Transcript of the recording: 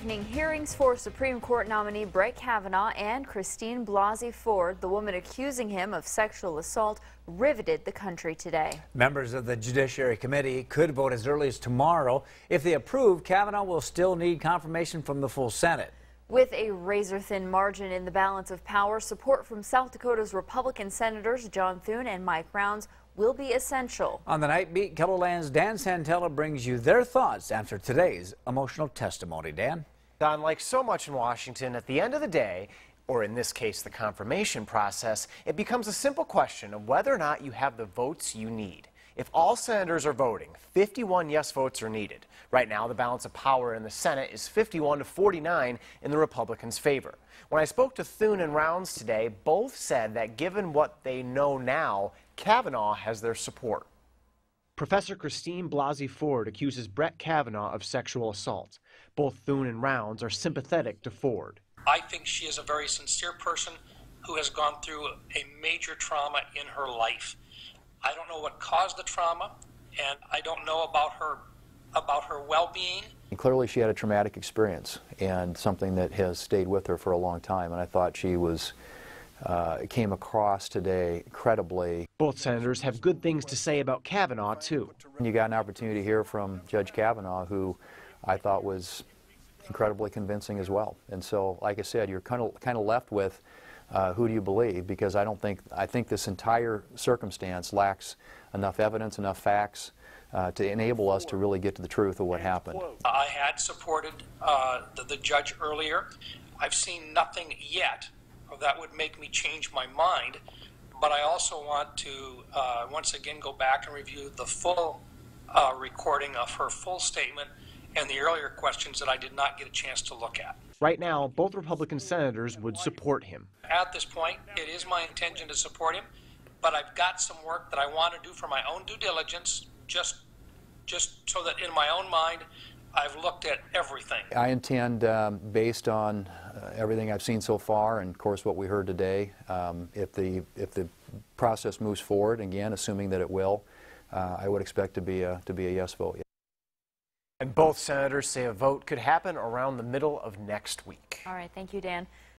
evening hearings for Supreme Court nominee Brett Kavanaugh and Christine Blasey Ford, the woman accusing him of sexual assault, riveted the country today. Members of the Judiciary Committee could vote as early as tomorrow. If they approve, Kavanaugh will still need confirmation from the full Senate. With a razor-thin margin in the balance of power, support from South Dakota's Republican Senators John Thune and Mike Rounds will be essential. On the Night Beat, KELOLAND's Dan Santella brings you their thoughts after today's emotional testimony. Dan? Don, like so much in Washington, at the end of the day, or in this case the confirmation process, it becomes a simple question of whether or not you have the votes you need. If all senators are voting, 51 yes votes are needed. Right now, the balance of power in the Senate is 51 to 49 in the Republicans' favor. When I spoke to Thune and Rounds today, both said that given what they know now, Kavanaugh has their support. Professor Christine Blasey Ford accuses Brett Kavanaugh of sexual assault. Both Thune and Rounds are sympathetic to Ford. I think she is a very sincere person who has gone through a major trauma in her life. I don't know what caused the trauma, and I don't know about her well-being. Clearly she had a traumatic experience and something that has stayed with her for a long time, and I thought she came across today credibly. Both senators have good things to say about Kavanaugh, too. You got an opportunity to hear from Judge Kavanaugh, who I thought was incredibly convincing as well. And so, like I said, you're kind of left with who do you believe? Because I think this entire circumstance lacks enough evidence, enough facts to enable us to really get to the truth of what happened. I had supported the judge earlier. I've seen nothing yet that would make me change my mind, but I also want to once again go back and review the full recording of her full statement and the earlier questions that I did not get a chance to look at. Right now, both Republican senators would support him. At this point, it is my intention to support him, but I've got some work that I want to do for my own due diligence, just so that in my own mind, I've looked at everything. I intend, based on everything I've seen so far, and of course what we heard today, if the process moves forward, again, assuming that it will, I would expect to be a yes vote. And both senators say a vote could happen around the middle of next week. All right, thank you, Dan.